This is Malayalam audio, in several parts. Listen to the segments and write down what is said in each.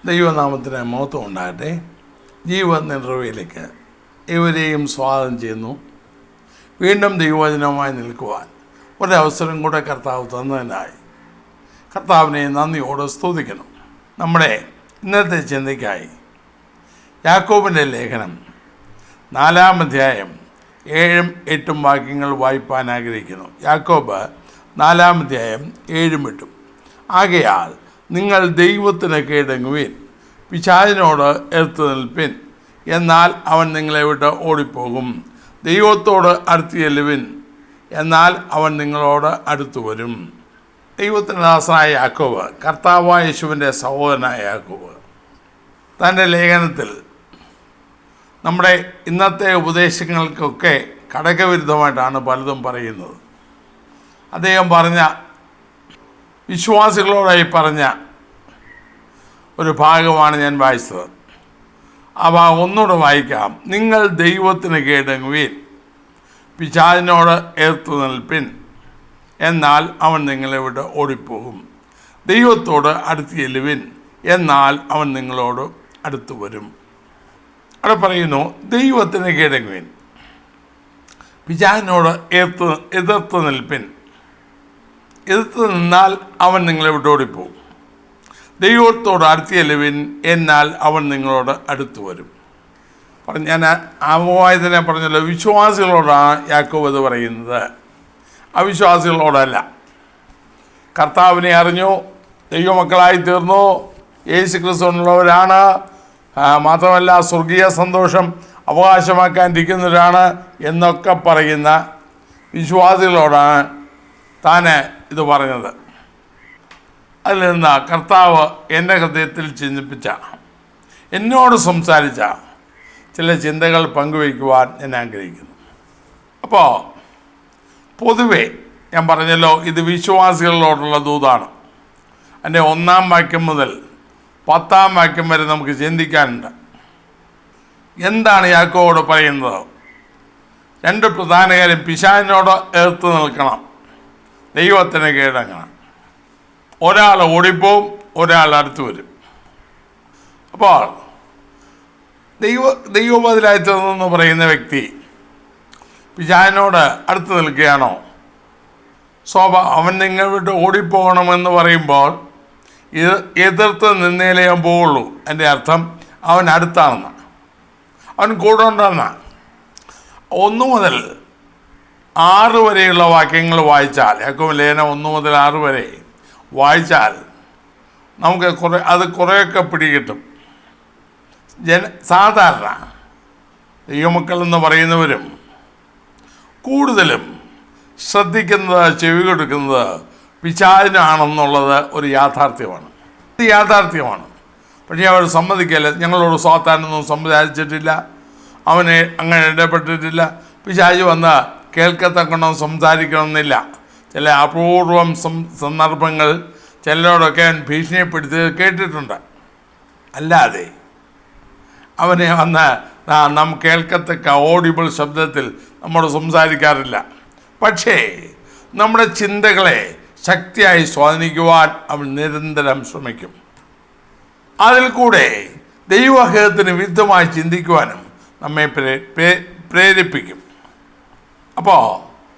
ദൈവനാമത്തിന് മഹത്വം ഉണ്ടാകട്ടെ. ജീവനിർവയിലേക്ക് ഇവരെയും സ്വാഗതം ചെയ്യുന്നു. വീണ്ടും ദൈവവചനവുമായി നിൽക്കുവാൻ ഒരവസരം കൂടെ കർത്താവ് തന്നതിനായി കർത്താവിനെ നന്ദിയോടെ സ്തുതിക്കുന്നു. നമ്മുടെ ഇന്നത്തെ ചിന്തയ്ക്കായി യാക്കോബിൻ്റെ ലേഖനം 4-ാം അധ്യായം 7-8 വാക്യങ്ങൾ വായിപ്പാൻ ആഗ്രഹിക്കുന്നു. യാക്കോബ് 4-ാം അധ്യായം 7-8. ആകയാൽ നിങ്ങൾ ദൈവത്തിന് കീഴടങ്ങുവിൻ, പിശാചിനോട് എതിർത്ത് നിൽപ്പിൻ, എന്നാൽ അവൻ നിങ്ങളെ വിട്ട് ഓടിപ്പോകും. ദൈവത്തോട് അടുത്ത് ചെല്ലുവിൻ, എന്നാൽ അവൻ നിങ്ങളോട് അടുത്തു വരും. ദൈവത്തിൻ്റെ ദാസനായ യാക്കോബ്, കർത്താവായ യേശുവിൻ്റെ സഹോദരനായ യാക്കോബ്, തൻ്റെ ലേഖനത്തിൽ നമ്മുടെ ഇന്നത്തെ ഉപദേശങ്ങൾക്കൊക്കെ ഘടകവിരുദ്ധമായിട്ടാണ് പലതും പറയുന്നത്. അദ്ദേഹം വിശ്വാസികളോടായി പറഞ്ഞ ഒരു ഭാഗമാണ് ഞാൻ വായിച്ചത്. അവ ഒന്നുകൂടെ വായിക്കാം. നിങ്ങൾ ദൈവത്തിന് കീഴടങ്ങുവിൻ, പിശാചിനോട് എതിർത്ത് നിൽപ്പിൻ, എന്നാൽ അവൻ നിങ്ങളെ വിട്ട് ഓടിപ്പോകും. ദൈവത്തോട് അടുത്ത് ചെല്ലുവിൻ, എന്നാൽ അവൻ നിങ്ങളോട് അടുത്തു വരും. അവിടെ പറയുന്നു, ദൈവത്തിന് കീഴടങ്ങുവിൻ, പിശാചിനോട് എതിർത്ത് നിൽപ്പിൻ. എതിർത്ത് നിന്നാൽ അവൻ നിങ്ങളെ വിട്ട് ഓടിപ്പോകും. ദൈവത്തോട് അടുത്ത് ചെല്ലുവിൻ, എന്നാൽ അവൻ നിങ്ങളോട് അടുത്തു വരും. ഞാൻ ആമവായതിനെ പറഞ്ഞല്ലോ, വിശ്വാസികളോടാണ് യാക്കോബ് ഇത് പറയുന്നത്, അവിശ്വാസികളോടല്ല. കർത്താവിനെ അറിഞ്ഞു, ദൈവമക്കളായി തീർന്നു, യേശു ക്രിസ്തുവിനുള്ളവരാണ്, മാത്രമല്ല സ്വർഗീയ സന്തോഷം അവകാശമാക്കാനിരിക്കുന്നവരാണ് എന്നൊക്കെ പറയുന്ന വിശ്വാസികളോടാണ് താൻ ഇത് പറഞ്ഞത്. അതിൽ നിന്ന് കർത്താവ് എൻ്റെ ഹൃദയത്തിൽ ചിന്തിപ്പിച്ച, എന്നോട് സംസാരിച്ച ചില ചിന്തകൾ പങ്കുവയ്ക്കുവാൻ ഞാൻ ആഗ്രഹിക്കുന്നു. അപ്പോൾ പൊതുവെ ഞാൻ പറഞ്ഞല്ലോ, ഇത് വിശ്വാസികളോടുള്ള ദൂതാണ്. അതിൻ്റെ 1-ാം വാക്യം മുതൽ 10-ാം വാക്യം വരെ നമുക്ക് ചിന്തിക്കാനുണ്ട്. എന്താണ് യാക്കോബോട് പറയുന്നത്? 2 പ്രധാന കാര്യം: പിശാചിനോട് എതിർത്ത് നിൽക്കണം, ദൈവത്തിന് കീഴടങ്ങണം. ഒരാൾ ഓടിപ്പോവും, ഒരാൾ അടുത്ത് വരും. അപ്പോൾ ദൈവബദലായി തീർന്നെന്ന് പറയുന്ന വ്യക്തി പിശാചിനോട് അടുത്ത് നിൽക്കുകയാണോ? അവൻ നിങ്ങൾ വിട്ട് ഓടിപ്പോകണമെന്ന് പറയുമ്പോൾ ഇത് എതിർത്ത് നിന്നേലേ പോവുള്ളൂ. എൻ്റെ അർത്ഥം അവൻ അടുത്താണെന്നാണ്, അവൻ കൂടെ ഉണ്ടെന്നാണ്. 1 മുതൽ 6 വരെയുള്ള വാക്യങ്ങൾ വായിച്ചാൽ, യാക്കോബ് ലേഖനം 1 മുതൽ 6 വരെ വായിച്ചാൽ നമുക്ക് കുറേയൊക്കെ പിടികിട്ടും. സാധാരണ ദൈവമക്കൾ എന്ന് പറയുന്നവരും കൂടുതലും ശ്രദ്ധിക്കുന്നത്, ചെവി കൊടുക്കുന്നത് പിശാചിനാണെന്നുള്ളത് ഒരു യാഥാർത്ഥ്യമാണ്. ഇത് യാഥാർത്ഥ്യമാണ്. പക്ഷേ അവർ സമ്മതിക്കല്ല. ഞങ്ങളോട് സാത്താനൊന്നും സംസാരിച്ചിട്ടില്ല, അവനെ അങ്ങനെ ഇടപെട്ടിട്ടില്ല, പിശാച് വന്ന് കേൾക്കത്തക്കണം സംസാരിക്കണമെന്നില്ല. ചില അപൂർവം സന്ദർഭങ്ങൾ ചിലരോടൊക്കെ ഭീഷണിപ്പെടുത്തി കേട്ടിട്ടുണ്ട്. അല്ലാതെ അവനെ വന്ന് നാം കേൾക്കത്തക്ക ഓഡിബിൾ ശബ്ദത്തിൽ നമ്മോട് സംസാരിക്കാറില്ല. പക്ഷേ നമ്മുടെ ചിന്തകളെ ശക്തിയായി സ്വാധീനിക്കുവാൻ അവൻ നിരന്തരം ശ്രമിക്കും. അതിൽ കൂടെ ദൈവഹിതത്തിന് വിരുദ്ധമായി ചിന്തിക്കുവാനും നമ്മെ പ്രേരിപ്പിക്കും. അപ്പോൾ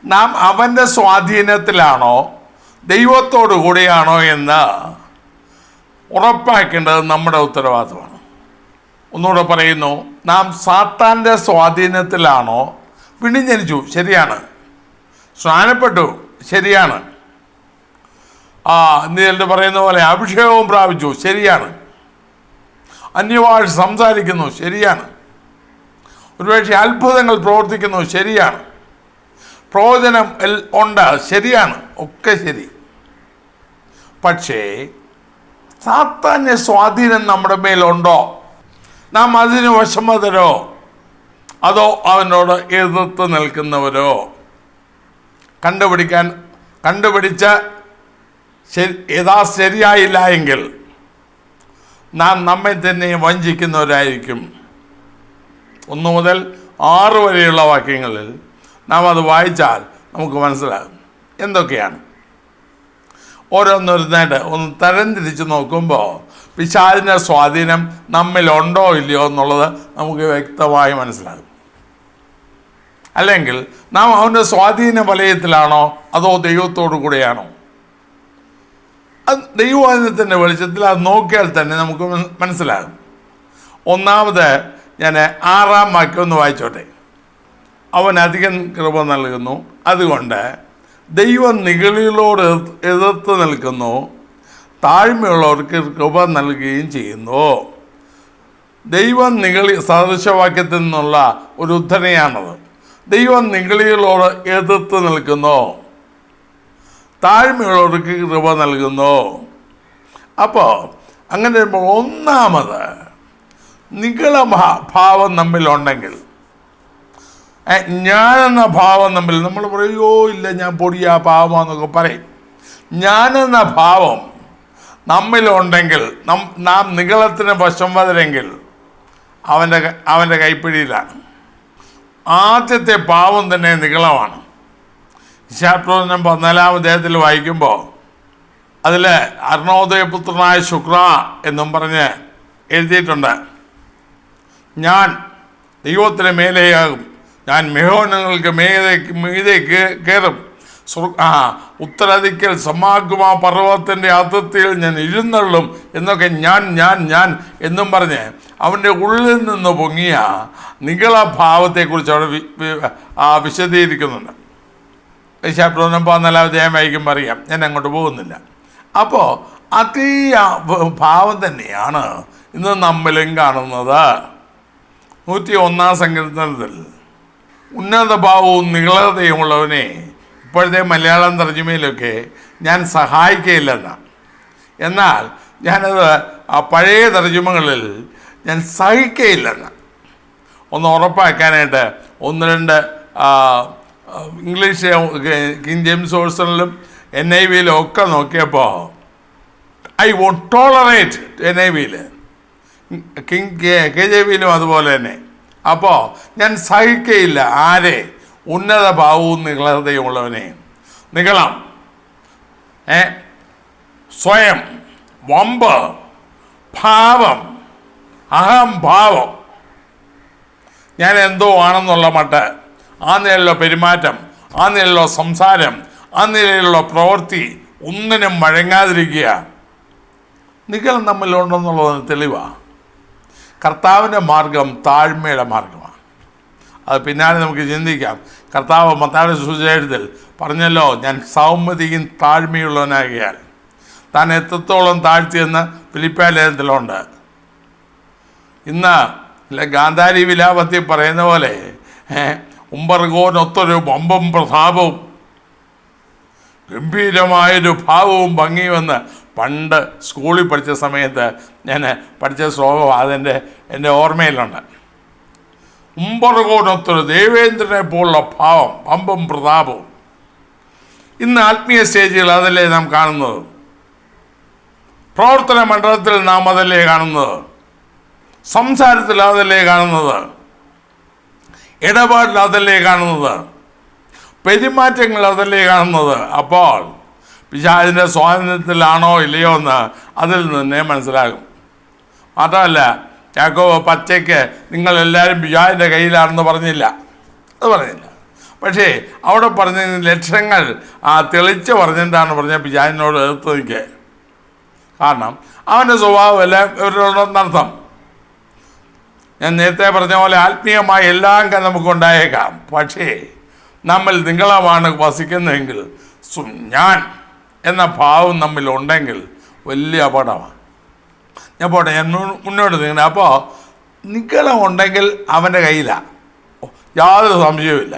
നാം അവൻ്റെ സ്വാധീനത്തിലാണോ ദൈവത്തോടു കൂടിയാണോ എന്ന് ഉറപ്പാക്കേണ്ടത് നമ്മുടെ ഉത്തരവാദിത്വമാണ്. ഒന്നുകൂടെ പറയുന്നു, നാം സാത്താൻ്റെ സ്വാധീനത്തിലാണോ? വീണ്ടും ജനിച്ചു, ശരിയാണ്. സ്നാനപ്പെട്ടു, ശരിയാണ്. എന്നിട്ട് പറയുന്ന പോലെ അഭിഷേകവും പ്രാപിച്ചു, ശരിയാണ്. അന്യഭാഷ സംസാരിക്കുന്നു, ശരിയാണ്. ഒരുപക്ഷെ അത്ഭുതങ്ങൾ പ്രവർത്തിക്കുന്നു, ശരിയാണ്. പ്രവചനം ഉണ്ട്, ശരിയാണ്, ഒക്കെ ശരി. പക്ഷേ സാത്താന്യ സ്വാധീനം നമ്മുടെ മേലുണ്ടോ? നാം അതിന് വശമതരോ അതോ അവനോട് എതിർത്ത് നിൽക്കുന്നവരോ? കണ്ടുപിടിച്ച് ശരിയായില്ല എങ്കിൽ നാം നമ്മെ തന്നെ വഞ്ചിക്കുന്നവരായിരിക്കും. 1 മുതൽ 6 വരെയുള്ള വാക്യങ്ങളിൽ നാം അത് വായിച്ചാൽ നമുക്ക് മനസ്സിലാകും എന്തൊക്കെയാണ്. ഓരോന്നൊരുന്നായിട്ട് ഒന്ന് തരംതിരിച്ച് നോക്കുമ്പോൾ പിശാചിൻ്റെ സ്വാധീനം നമ്മിലുണ്ടോ ഇല്ലയോ എന്നുള്ളത് നമുക്ക് വ്യക്തമായി മനസ്സിലാകും. അല്ലെങ്കിൽ നാം അവൻ്റെ സ്വാധീന വലയത്തിലാണോ അതോ ദൈവത്തോടു കൂടെയാണോ? അത് ദൈവവചനത്തിൻ്റെ വെളിച്ചത്തിൽ അത് നോക്കിയാൽ തന്നെ നമുക്ക് മനസ്സിലാകും. ഒന്നാമത് ഞാൻ 6-ാം വാക്യം ഒന്ന് വായിച്ചോട്ടെ. അവൻ അധികം കൃപ നൽകുന്നു, അതുകൊണ്ട് ദൈവം നിഗളികളോട് എതിർത്ത് നിൽക്കുന്നു, താഴ്മയുള്ളവർക്ക് കൃപ നൽകുകയും ചെയ്യുന്നു. ദൈവം നിഗളി സദൃശവാക്യത്തിൽ നിന്നുള്ള ഒരു ഉദ്ധരണിയാണത്. ദൈവം നിഗളികളോട് എതിർത്ത് നിൽക്കുന്നു, താഴ്മയുള്ളവർക്ക് കൃപ നൽകുന്നു. അപ്പോൾ അങ്ങനെ ഒന്നാമത് നിഗള ഭാവം നമ്മിലുണ്ടെങ്കിൽ, ഞാനെന്ന ഭാവം നമ്മൾ പറയുമോ ഇല്ല ഞാൻ പൊടിയാ പാവമാന്നൊക്കെ പറയും. ഞാനെന്ന ഭാവം നമ്മിലുണ്ടെങ്കിൽ, നാം നിഗളത്തിന് വശം വതരെങ്കിൽ അവൻ്റെ കൈപ്പിടിയിലാണ്. ആദ്യത്തെ പാവം തന്നെ നിഗളമാണ്. യശയ്യാപ്രവചനം 14-ാം അധ്യായത്തിൽ വായിക്കുമ്പോൾ അതിൽ അരുണോദയപുത്രനായ ശുക്ര എന്നും പറഞ്ഞ് എഴുതിയിട്ടുണ്ട്. ഞാൻ ദൈവത്തിന് മേലെയാകും, ഞാൻ മെഹോനങ്ങൾക്ക് മീതേക്ക് കയറും, ഉത്തരദിക്കൽ സമാഗമ പർവ്വതത്തിൻ്റെ അതിർത്തിയിൽ ഞാൻ ഇരുന്നള്ളും എന്നൊക്കെ ഞാൻ എന്നും പറഞ്ഞ് അവൻ്റെ ഉള്ളിൽ നിന്ന് പൊങ്ങിയ നിഗളഭാവത്തെക്കുറിച്ച് അവിടെ വിശദീകരിക്കുന്നുണ്ട്. യശയ്യാപ്രവചനം 14-ാം അധ്യായം വായിക്കുമ്പോൾ അറിയാം, ഞാൻ അങ്ങോട്ട് പോകുന്നില്ല. അപ്പോൾ അതേ ഭാവം തന്നെയാണ് ഇന്ന് നമ്മിലും കാണുന്നത്. 101-ാം സങ്കീർത്തനത്തിൽ ഉന്നത ഭാവവും നിഗളതയുമുള്ളവനെ, ഇപ്പോഴത്തെ മലയാളം തർജ്ജിമയിലൊക്കെ ഞാൻ സഹായിക്കുകയില്ലെന്നാണ്. എന്നാൽ ഞാനത് പഴയ തർജ്ജിമകളിൽ ഞാൻ സഹിക്കുകയില്ലെന്നാണ്. ഒന്ന് ഉറപ്പാക്കാനായിട്ട് 1-2 ഇംഗ്ലീഷ് കിങ് ജെയിംസ് വേഴ്സണിലും NIV-യിലും ഒക്കെ നോക്കിയപ്പോൾ ഐ വോണ്ട് ടോളറേറ്റ്, NIV-യിൽ, KJV-യിലും അതുപോലെ തന്നെ. അപ്പോൾ ഞാൻ സഹിക്കയില്ല ആരെ? ഉന്നത ഭാവവും നിഗളതയുമുള്ളവനെ. നിഗളം, സ്വയം, വമ്പ്, ഭാവം, അഹംഭാവം, ഞാൻ എന്തോ ആണെന്നുള്ള മട്ട്, ആ നിലയിലുള്ള പെരുമാറ്റം, ആ നിലയിലുള്ള സംസാരം, ആ നിലയിലുള്ള പ്രവൃത്തി ഒന്നിനും വഴങ്ങാതിരിക്കുക, നിഗളം നമ്മിലുണ്ടെന്നുള്ളതിന് തെളിവാണ്. കർത്താവിൻ്റെ മാർഗം താഴ്മയുടെ മാർഗമാണ്. അത് പിന്നാലെ നമുക്ക് ചിന്തിക്കാം. കർത്താവ് മത്തായിയുടെ സുവിശേഷത്തിൽ പറഞ്ഞല്ലോ, ഞാൻ സൗമ്യതയും താഴ്മയുള്ളവനാകിയാൽ. താൻ എത്രത്തോളം താഴ്ത്തിയെന്ന് ഫിലിപ്പിയ ലേഖനത്തിലുണ്ട്. ഇന്ന് ഗാന്ധാരി വിലാപത്തിൽ പറയുന്ന പോലെ ഉമ്പർഗോനൊത്തൊരു വമ്പും പ്രതാപവും ഗംഭീരമായൊരു ഭാവവും ഭംഗിയുമെന്ന് പണ്ട് സ്കൂളിൽ പഠിച്ച സമയത്ത് ഞാൻ പഠിച്ച ശ്ലോകം എൻ്റെ ഓർമ്മയിലുണ്ട്. ഉമ്പർഗോനൊത്തൊരു ദേവേന്ദ്രനെ പോലുള്ള ഭാവം, വമ്പും പ്രതാപവും. ഇന്ന് ആത്മീയ സ്റ്റേജുകൾ അതല്ലേ നാം കാണുന്നത്, പ്രവർത്തന മണ്ഡലത്തിൽ നാം അതല്ലേ കാണുന്നത്, സംസാരത്തിൽ അതല്ലേ കാണുന്നത്, ഇടപാടിൽ അതല്ലേ കാണുന്നത്, പെരുമാറ്റങ്ങൾ അതല്ലേ കാണുന്നത്. അപ്പോൾ പിശാചിൻ്റെ സ്വാതന്ത്ര്യത്തിലാണോ ഇല്ലയോ എന്ന് അതിൽ നിന്നേ മനസ്സിലാകും. മാത്രമല്ല യാക്കോബ് പച്ചയ്ക്ക് നിങ്ങളെല്ലാവരും പിശാചിൻ്റെ കയ്യിലാണെന്ന് പറഞ്ഞില്ല, അത് പറഞ്ഞില്ല. പക്ഷേ അവിടെ പറഞ്ഞ ലക്ഷണങ്ങൾ തെളിച്ച് പറഞ്ഞിട്ടാണ് പറഞ്ഞ പിശാചിനോട് എതിർത്ത് നിൽക്കുക. കാരണം അവൻ്റെ സ്വഭാവം എല്ലാം ഇവരോടൊന്നർത്ഥം. ഞാൻ നേരത്തെ പറഞ്ഞ പോലെ ആത്മീയമായ എല്ലാം നമുക്കുണ്ടായേക്കാം. പക്ഷേ നമ്മൾ നിങ്ങളമാണ് വസിക്കുന്നതെങ്കിൽ, ഞാൻ എന്ന ഭാവം നമ്മിലുണ്ടെങ്കിൽ വലിയ അപകടമാണ്. ഞാൻ പോട്ടെ, ഞാൻ മുന്നോട്ട് നീങ്ങണം. അപ്പോൾ നിഗളം ഉണ്ടെങ്കിൽ അവൻ്റെ കയ്യിലാണ്, യാതൊരു സംശയവുമില്ല.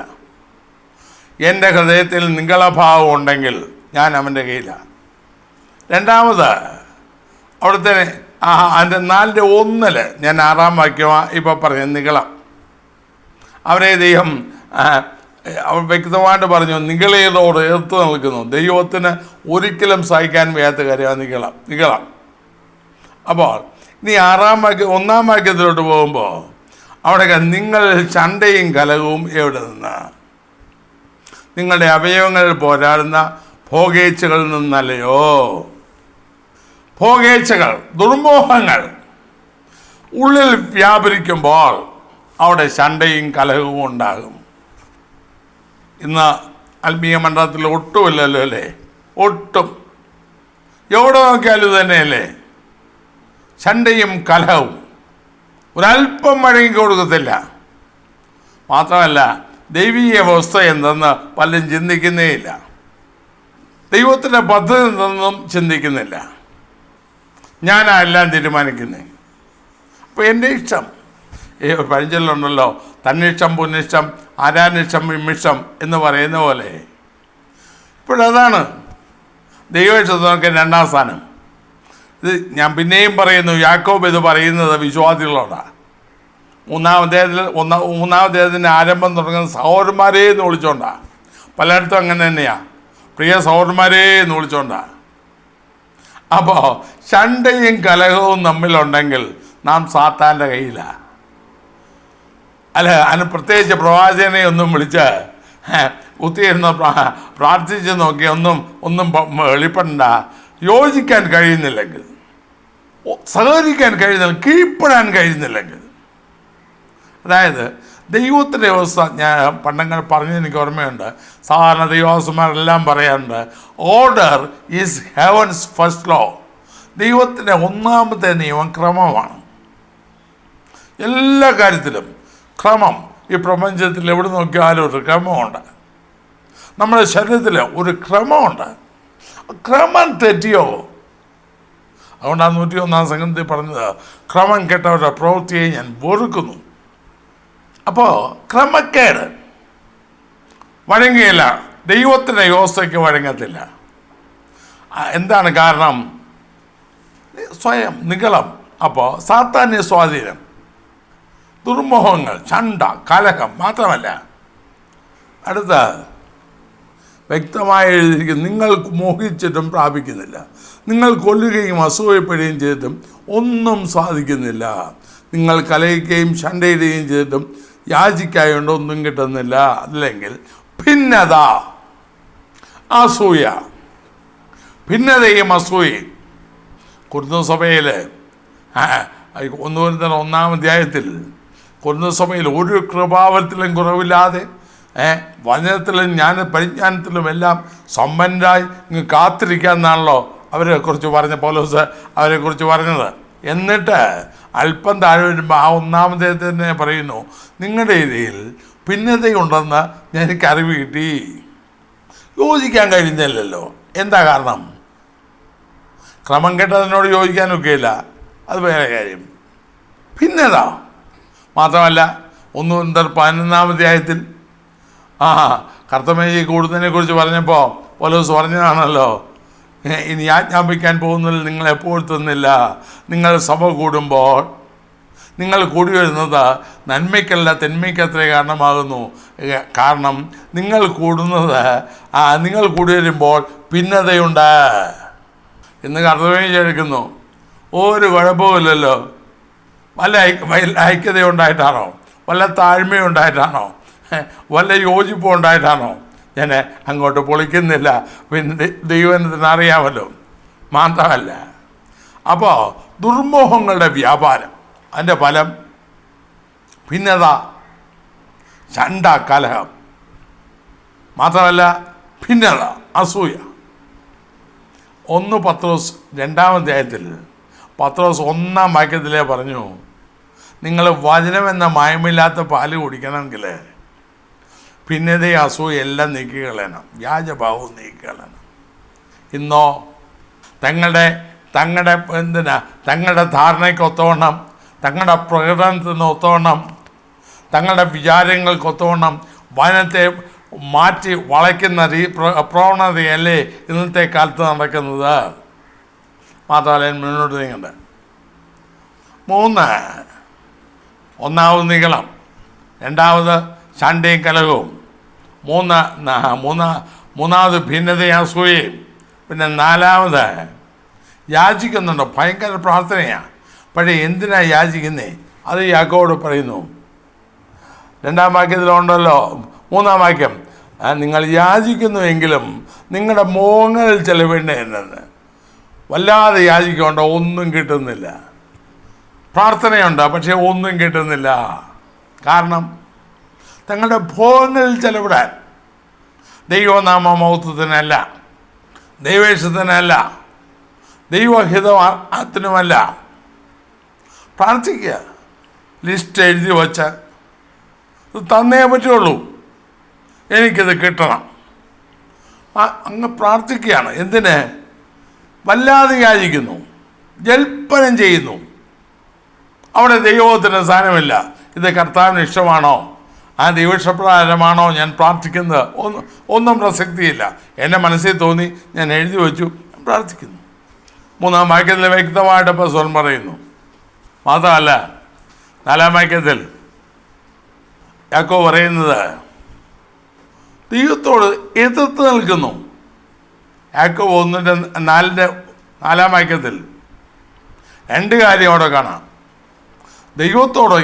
എൻ്റെ ഹൃദയത്തിൽ നിഗളഭാവം ഉണ്ടെങ്കിൽ ഞാൻ അവൻ്റെ കയ്യിലാണ്. രണ്ടാമത് അവിടുത്തെ അതിൻ്റെ 4:1 ഞാൻ 6-ാം വാക്യമാണ് ഇപ്പോൾ പറഞ്ഞ നിഗളം. അവരെ ദൈവം വ്യക്തമായിട്ട് പറഞ്ഞു, നിഗളികളോട് എതിർത്ത് നിൽക്കുന്നു. ദൈവത്തിന് ഒരിക്കലും സഹിക്കാൻ വയ്യാത്ത കാര്യമാണ് നിഗളം. അപ്പോൾ ഇനി 1-ാം വാക്യത്തിലോട്ട് പോകുമ്പോൾ അവിടെ നിങ്ങൾ ചണ്ടയും കലകവും എവിടെ നിന്ന്? നിങ്ങളുടെ അവയവങ്ങളിൽ പോരാടുന്ന ഭോഗേച്ഛകളിൽ നിന്നല്ലയോ? ഭോഗേച്ഛകൾ, ദുർമോഹങ്ങൾ ഉള്ളിൽ വ്യാപരിക്കുമ്പോൾ അവിടെ ശണ്ടയും കലഹവും ഉണ്ടാകും. ഇന്ന് ആത്മീയ മണ്ഡലത്തിൽ ഒട്ടുമില്ലല്ലോ അല്ലേ? ഒട്ടും. എവിടെ നോക്കിയാലും തന്നെയല്ലേ ശണ്ടയും കലഹവും. ഒരല്പം വഴങ്ങി കൊടുക്കത്തില്ല. മാത്രമല്ല ദൈവീയ വ്യവസ്ഥ എന്തെന്ന് പലരും ചിന്തിക്കുന്നേയില്ല. ദൈവത്തിൻ്റെ പദ്ധതി എന്തെന്നും ചിന്തിക്കുന്നില്ല. ഞാനാ എല്ലാം തീരുമാനിക്കുന്നത്. അപ്പോൾ എൻ്റെ ഇഷ്ടം, പഴഞ്ചൊല്ലുണ്ടല്ലോ, തന്നിഷ്ടം പുന്നിഷ്ടം ആരാനിഷ്ടം വിമ്മിഷ്ടം എന്ന് പറയുന്ന പോലെ ഇപ്പോഴതാണ് ദൈവയിഷ്ടത്തിനൊക്കെ രണ്ടാം സ്ഥാനം. ഇത് ഞാൻ പിന്നെയും പറയുന്നു, യാക്കോബ് ഇത് പറയുന്നത് വിശ്വാസികളോടാണ്. മൂന്നാമത്തേതിൻ്റെ ആരംഭം തുടങ്ങുന്ന സഹോദരന്മാരെ എന്ന് വിളിച്ചോണ്ടാണ്. പലയിടത്തും അങ്ങനെ തന്നെയാണ്, പ്രിയ സഹോദരന്മാരെ എന്ന് വിളിച്ചോണ്ടാണ്. അപ്പോൾ ശണ്ടയും കലഹവും തമ്മിലുണ്ടെങ്കിൽ നാം സാത്താൻ്റെ കയ്യിലാണ്. അല്ല, അതിന് പ്രത്യേകിച്ച് പ്രവാചകനെ ഒന്നും വിളിച്ച് കുത്തിയിരുന്ന് പ്രാർത്ഥിച്ച് നോക്കി ഒന്നും വെളിപ്പെടണ്ട. യോജിക്കാൻ കഴിയുന്നില്ലെങ്കിൽ, സഹകരിക്കാൻ കഴിയുന്നില്ല, കീഴ്പ്പെടാൻ കഴിയുന്നില്ലെങ്കിൽ, അതായത് ദൈവത്തിൻ്റെ വ്യവസ്ഥ ഞാൻ പണ്ടങ്ങനെ പറഞ്ഞത് എനിക്ക് ഓർമ്മയുണ്ട്. സാധാരണ ദൈവദാസന്മാരെല്ലാം പറയാറുണ്ട്, order is heavens first law. ദൈവത്തിൻ്റെ ഒന്നാമത്തെ നിയമം ക്രമമാണ്. എല്ലാ കാര്യത്തിലും ക്രമം. ഈ പ്രപഞ്ചത്തിൽ എവിടെ നോക്കിയാലും ഒരു ക്രമമുണ്ട്. നമ്മുടെ ശരീരത്തിൽ ഒരു ക്രമമുണ്ട്. ക്രമം തെറ്റിയോ? അതുകൊണ്ടാണ് 101-ാം സംഘത്തിൽ പറഞ്ഞത്, ക്രമം കെട്ടവരുടെ പ്രവൃത്തിയെ ഞാൻ വെറുക്കുന്നു. അപ്പോൾ ക്രമക്കേട് വഴങ്ങിയില്ല, ദൈവത്തിൻ്റെ വ്യവസ്ഥയ്ക്ക് വഴങ്ങത്തില്ല. എന്താണ് കാരണം? സ്വയം നിഗളം. അപ്പോൾ സാത്താന്യ സ്വാധീനം, ദുർമോഹങ്ങൾ, ചണ്ട, കലഹം. മാത്രമല്ല അടുത്ത വ്യക്തമായി എഴുതിയിരിക്കുന്നു, നിങ്ങൾ മോഹിച്ചിട്ടും പ്രാപിക്കുന്നില്ല, നിങ്ങൾ കൊല്ലുകയും അസൂയപ്പെടുകയും ചെയ്തിട്ടും ഒന്നും സാധിക്കുന്നില്ല, നിങ്ങൾ കലഹിക്കുകയും ശണ്ടയിടുകയും ചെയ്തിട്ടും യാചിക്കായുണ്ട് ഒന്നും കിട്ടുന്നില്ല. അല്ലെങ്കിൽ ഭിന്നത, അസൂയ. ഭിന്നതയും അസൂയയും കൊരിന്ത്യർ സഭയിൽ 1 Corinthians 1-ാം അധ്യായത്തിൽ കൊരിന്ത്യർ സഭയിൽ ഒരു കൃപാവരത്തിലും കുറവില്ലാതെ വചനത്തിലും പരിജ്ഞാനത്തിലും എല്ലാം സമ്പന്നരായി ഇങ്ങ് കാത്തിരിക്കാമെന്നാണല്ലോ അവരെക്കുറിച്ച് പറഞ്ഞ പൗലോസ് അവരെക്കുറിച്ച് പറഞ്ഞത്. എന്നിട്ട് അല്പം താഴെ വരുമ്പോൾ ആ 1-ാമത്തെ തന്നെ പറയുന്നു, നിങ്ങളുടെ ഇതിൽ ഭിന്നതയുണ്ടെന്ന് എനിക്ക് അറിവ് കിട്ടി. യോജിക്കാൻ കഴിഞ്ഞില്ലല്ലോ. എന്താ കാരണം? ക്രമം കെട്ടതിനോട് യോജിക്കാനൊക്കെയില്ല, അത് വേറെ കാര്യം. ഭിന്നത മാത്രമല്ല 1 Corinthians 11-ാം അധ്യായത്തിൽ കർത്തമേശയിൽ കൂടുന്നതിനെ കുറിച്ച് പറഞ്ഞപ്പോൾ പൗലോസ് പറഞ്ഞതാണല്ലോ, ഇനി ആജ്ഞാപിക്കാൻ പോകുന്നതിൽ നിങ്ങൾ എപ്പോഴത്തുന്നില്ല. നിങ്ങൾ സഭ കൂടുമ്പോൾ നിങ്ങൾ കൂടി വരുന്നത് നന്മയ്ക്കല്ല തിന്മയ്ക്കത്രേ കാരണമാകുന്നു. കാരണം നിങ്ങൾ കൂടി വരുമ്പോൾ ഭിന്നതയുണ്ട്. ഇന്ന് കർത്തമേശ എടുക്കുന്നു, ഒരു കുഴപ്പമില്ലല്ലോ. വല്ല ഐക്യതയുണ്ടായിട്ടാണോ, വല്ല താഴ്മയുണ്ടായിട്ടാണോ, വല്ല യോജിപ്പുണ്ടായിട്ടാണോ? ഞാൻ അങ്ങോട്ട് പൊളിക്കുന്നില്ല, പിന്നെ ദൈവത്തിന് അറിയാമല്ലോ. മാത്രമല്ല, അപ്പോൾ ദുർമോഹങ്ങളുടെ വ്യാപാരം, അതിൻ്റെ ഫലം ഭിന്നത, ചണ്ട, കലഹം. മാത്രമല്ല ഭിന്നത, അസൂയ. 1 പത്രോസ് 2-ാം അധ്യായത്തിൽ പത്രോസ് 1-ാം വാക്യത്തിലേ പറഞ്ഞു, നിങ്ങൾ വചനമെന്ന മയമില്ലാത്ത പാല് കുടിക്കണമെങ്കിൽ ഭിന്നതയും അസൂയ എല്ലാം നീക്കിക്കളയണം, വ്യാജഭാവവും നീക്കിക്കളയണം. ഇന്നോ തങ്ങളുടെ ധാരണയ്ക്കൊത്തവണ്ണം, തങ്ങളുടെ പ്രകടനത്തിന് ഒത്തവണ്ണം, തങ്ങളുടെ വിചാരങ്ങൾക്കൊത്തവണ്ണം വചനത്തെ മാറ്റി വളയ്ക്കുന്ന പ്രവണതയല്ലേ ഇന്നത്തെ കാലത്ത് നടക്കുന്നത്. മാത്രമല്ല മുന്നോട്ട് നീങ്ങണ്ട. 3, ഒന്നാമത് നിഗളം, രണ്ടാമത് ശണ്ടയും കലഹവും, മൂന്നാമത് ഭിന്നതയും അസൂയയും, പിന്നെ 4-ാമത് യാചിക്കുന്നുണ്ട്. ഭയങ്കര പ്രാർത്ഥനയാണ്. പക്ഷേ എന്തിനാണ് യാചിക്കുന്നേ? അത് യാക്കോബോട് പറയുന്നു. 2-ാം വാക്യത്തിലുണ്ടല്ലോ, 3-ാം വാക്യം, നിങ്ങൾ യാചിക്കുന്നുവെങ്കിലും നിങ്ങളുടെ മോഹങ്ങളിൽ ചെലവേണ്ടതെന്ന്. വല്ലാതെ യാചിക്കുന്നുണ്ട്, ഒന്നും കിട്ടുന്നില്ല. പ്രാർത്ഥനയുണ്ട്, പക്ഷേ ഒന്നും കിട്ടുന്നില്ല. കാരണം തങ്ങളുടെ ഭോഗങ്ങളിൽ ചെലവിടാൻ, ദൈവനാമ മഹത്വത്തിനല്ല, ദൈവേഷത്തിനല്ല, ദൈവഹിതത്തിനുമല്ല പ്രാർത്ഥിക്കുക. ലിസ്റ്റ് എഴുതി വച്ച തന്നേ പറ്റുള്ളൂ, എനിക്കിത് കിട്ടണം. അങ്ങ് പ്രാർത്ഥിക്കുകയാണ്. എന്തിന്? വല്ലാതെ യാചിക്കുന്നു, ജൽപ്പനം ചെയ്യുന്നു. അവിടെ ദൈവത്തിന് സ്ഥാനമില്ല. ഇത് കർത്താവിന് ഇഷ്ടമാണോ, ആ ദൈവഇഷ്ടപ്രകാരമാണോ ഞാൻ പ്രാർത്ഥിക്കുന്നത്? ഒന്നും പ്രസക്തിയില്ല. എൻ്റെ മനസ്സിൽ തോന്നി, ഞാൻ എഴുതി വച്ചു, പ്രാർത്ഥിക്കുന്നു. 3-ാം വാക്യത്തിൽ വ്യക്തമായിട്ട് പൗലോസ് പറയുന്നു. മാത്രമല്ല 4-ാം വാക്യത്തിൽ യാക്കോബ് പറയുന്നത് ദൈവത്തോട് എതിർത്ത് നിൽക്കുന്നു. യാക്കോബ് 1:4 വാക്യത്തിൽ 2 കാര്യം അവിടെ കാണാം. ദൈവത്തോട്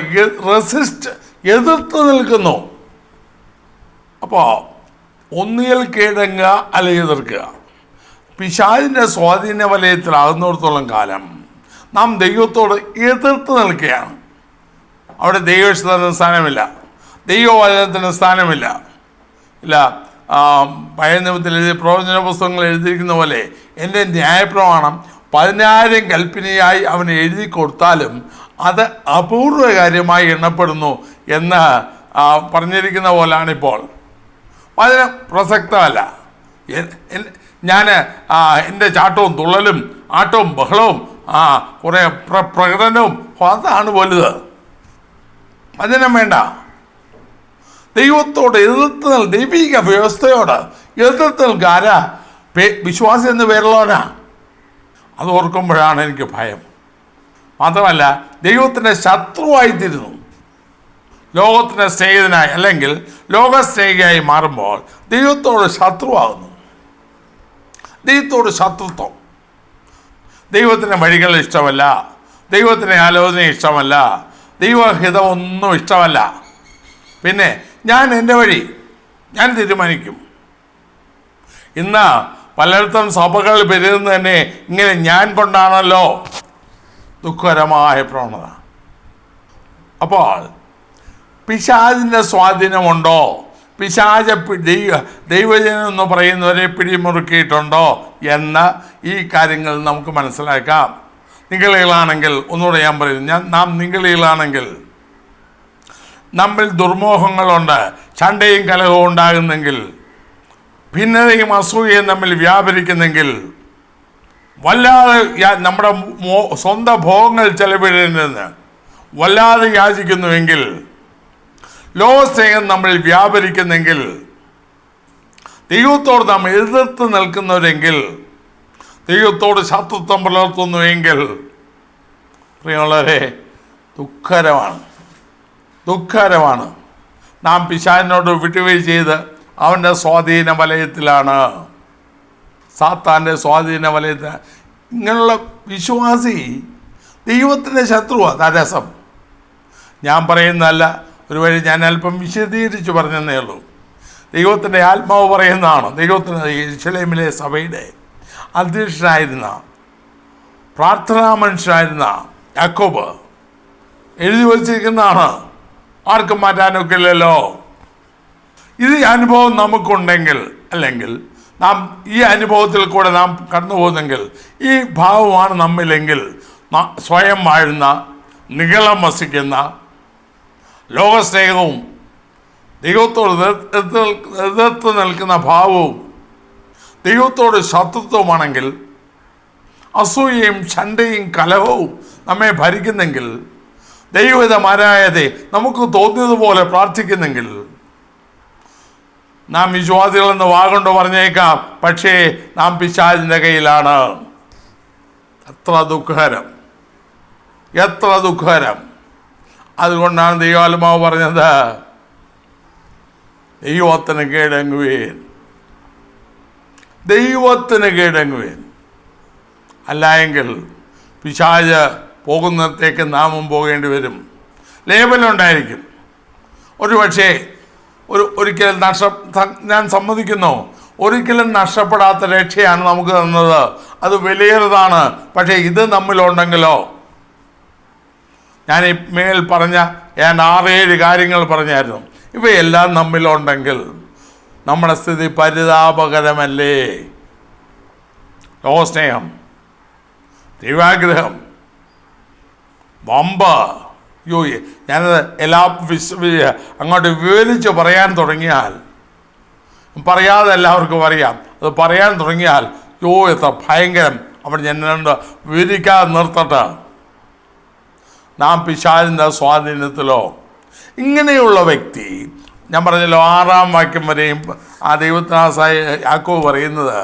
എതിർത്ത് നിൽക്കുന്നു. അപ്പോൾ ഒന്നുകിൽ കീഴടങ്ങുക, അല്ലെങ്കിൽ എതിർക്കുക. പിശാചിൻ്റെ സ്വാധീന വലയത്തിലാകുന്നിടത്തോളം കാലം നാം ദൈവത്തോട് എതിർത്ത് നിൽക്കുകയാണ്. അവിടെ ദൈവത്തിന് സ്ഥാനമില്ല, ദൈവവചനത്തിന് സ്ഥാനമില്ല. ഇല്ല, പഴയ നിയമത്തിൽ എഴുതിയ പ്രവചന പുസ്തകങ്ങൾ എഴുതിയിരിക്കുന്ന പോലെ എൻ്റെ ന്യായപ്രമാണം 10,000 കൽപ്പനയായി അവന് എഴുതി കൊടുത്താലും അത് അപൂർവ കാര്യമായി എണ്ണപ്പെടുന്നു എന്ന് പറഞ്ഞിരിക്കുന്ന പോലാണിപ്പോൾ. അതിന് പ്രസക്തമല്ല. ഞാൻ എൻ്റെ ചാട്ടവും തുള്ളലും ആട്ടവും ബഹളവും കുറേ പ്രകടനവും അതാണ് വലുത്. അതിനും വേണ്ട. ദൈവത്തോട് എതിർത്ത് ദൈവിക വ്യവസ്ഥയോട് എതിർത്ത് നിൽക്കാരാ? വിശ്വാസം എന്ന് പേരുള്ളവനാ. അത് ഓർക്കുമ്പോഴാണ് എനിക്ക് ഭയം. മാത്രമല്ല, ദൈവത്തിൻ്റെ ശത്രുവായിത്തീരുന്നു. ലോകത്തിൻ്റെ സ്നേഹിതനായി അല്ലെങ്കിൽ ലോകസ്നേഹിയായി മാറുമ്പോൾ ദൈവത്തോട് ശത്രുവാകുന്നു. ദൈവത്തോട് ശത്രുത്വം. ദൈവത്തിൻ്റെ വഴികൾ ഇഷ്ടമല്ല, ദൈവത്തിൻ്റെ ആലോചന ഇഷ്ടമല്ല, ദൈവഹിതം ഒന്നും ഇഷ്ടമല്ല. പിന്നെ ഞാൻ എൻ്റെ വഴി ഞാൻ തീരുമാനിക്കും. ഇന്ന് പലയിടത്തും സഭകൾ പെരുകുന്നത് തന്നെ ഇങ്ങനെ ഞാൻ കൊണ്ടാണല്ലോ. ദുഃഖകരമായ പ്രവണത. അപ്പോൾ പിശാചിൻ്റെ സ്വാധീനമുണ്ടോ? പിശാച ദൈവജനം എന്ന് പറയുന്നവരെ പിടിമുറുക്കിയിട്ടുണ്ടോ എന്ന് ഈ കാര്യങ്ങൾ നമുക്ക് മനസ്സിലാക്കാം. നിഗളികളാണെങ്കിൽ, ഒന്നുകൂടെ ഞാൻ പറയുന്നു, നാം നിഗളികളാണെങ്കിൽ നമ്മിൽ ദുർമോഹങ്ങളുണ്ട്, ചണ്ടയും കലഹവും ഉണ്ടാകുന്നെങ്കിൽ, ഭിന്നതയും അസൂയയും നമ്മിൽ വ്യാപരിക്കുന്നെങ്കിൽ, വല്ലാതെ നമ്മുടെ സ്വന്തം ഭോഗങ്ങൾ ചെലവിടുന്നതെന്ന് വല്ലാതെ യാചിക്കുന്നുവെങ്കിൽ, ലോകസ്നേഹം നമ്മിൽ വ്യാപരിക്കുന്നെങ്കിൽ, ദൈവത്തോട് നാം എതിർത്ത് നിൽക്കുന്നവരെങ്കിൽ, ദൈവത്തോട് ശത്രുത്വം പുലർത്തുന്നുവെങ്കിൽ, പ്രിയമുള്ളവരെ, ദുഃഖകരമാണ്. നാം പിശാചിനോട് വിട്ടുവീഴ്ച ചെയ്ത് അവൻ്റെ സ്വാധീന വലയത്തിലാണ്, സാത്താൻ്റെ സ്വാധീന വലയത്തിൽ. ഇങ്ങനെയുള്ള വിശ്വാസി ദൈവത്തിൻ്റെ ശത്രുവാണ്. തരസം ഞാൻ പറയുന്നതല്ല, ഒരു വഴി ഞാൻ അല്പം വിശദീകരിച്ച് പറഞ്ഞതേ ഉള്ളൂ. ദൈവത്തിൻ്റെ ആത്മാവ് പറയുന്നതാണ്. ദൈവത്തിന് യെരൂശലേമിലെ സഭയുടെ അധ്യക്ഷനായിരുന്ന, പ്രാർത്ഥനാ മനുഷ്യനായിരുന്ന യാക്കോബ് എഴുതി വച്ചിരിക്കുന്നതാണ്. ആർക്കും മാറ്റാനൊക്കെ ഇല്ലല്ലോ. ഇത് അനുഭവം നമുക്കുണ്ടെങ്കിൽ, അല്ലെങ്കിൽ നാം ഈ അനുഭവത്തിൽ കൂടെ നാം കടന്നു പോകുന്നെങ്കിൽ, ഈ ഭാവമാണ് നമ്മിലെങ്കിൽ, സ്വയം വാഴുന്ന, നിഗളം വസിക്കുന്ന, ലോകസ്നേഹവും ദൈവത്തോട് എതിർത്ത് നിൽക്കുന്ന ഭാവവും ദൈവത്തോട് ശത്രുത്വമാണെങ്കിൽ, അസൂയയും ചണ്ടയും കലഹവും നമ്മെ ഭരിക്കുന്നെങ്കിൽ, ദൈവഹിതമാരായതെ നമുക്ക് തോന്നിയതുപോലെ പ്രാർത്ഥിക്കുന്നെങ്കിൽ, നാം വിശ്വാസികളെന്ന് വാഗൊണ്ട് പറഞ്ഞേക്കാം, പക്ഷേ നാം പിശാചിൻ്റെ കയ്യിലാണ്. എത്ര ദുഃഖകരം. അതുകൊണ്ടാണ് ദൈവാത്മാവ് പറഞ്ഞത്, ദൈവത്തിന് കീഴടങ്ങുവേൻ. അല്ല എങ്കിൽ പിശാച് പോകുന്നിടത്തേക്ക് നാമും പോകേണ്ടി വരും. ലേബലുണ്ടായിരിക്കും. ഒരു പക്ഷേ ഒരിക്കൽ ഞാൻ സമ്മതിക്കുന്നു, ഒരിക്കലും നഷ്ടപ്പെടാത്ത രക്ഷയാണ് നമുക്ക് തന്നത്. അത് വിലയേറതാണ്. പക്ഷേ ഇത് നമ്മിലുണ്ടെങ്കിലോ, ഞാൻ ഈ മേൽ പറഞ്ഞ ഞാൻ 6-7 കാര്യങ്ങൾ പറഞ്ഞായിരുന്നു. ഇവയെല്ലാം നമ്മിലുണ്ടെങ്കിൽ നമ്മുടെ സ്ഥിതി പരിതാപകരമല്ലേ? ലോകസ്നേഹം, ദൈവാഗ്രഹം, വമ്പ്, ഞാനത് എല്ലാം അങ്ങോട്ട് വിവരിച്ച് പറയാൻ തുടങ്ങിയാൽ, പറയാതെ എല്ലാവർക്കും അറിയാം, അത് പറയാൻ തുടങ്ങിയാൽ എത്ര ഭയങ്കരം. അവിടെ ഞാൻ വിവരിക്കാതെ നിർത്തട്ടെ. നാം പിശാചിൻ്റെ സ്വാധീനത്തിലോ, ഇങ്ങനെയുള്ള വ്യക്തി, ഞാൻ പറഞ്ഞല്ലോ 6-ാം വാക്യം വരെയും ആ ദൈവത്തിനാസായ യാക്കോബ് പറയുന്നത്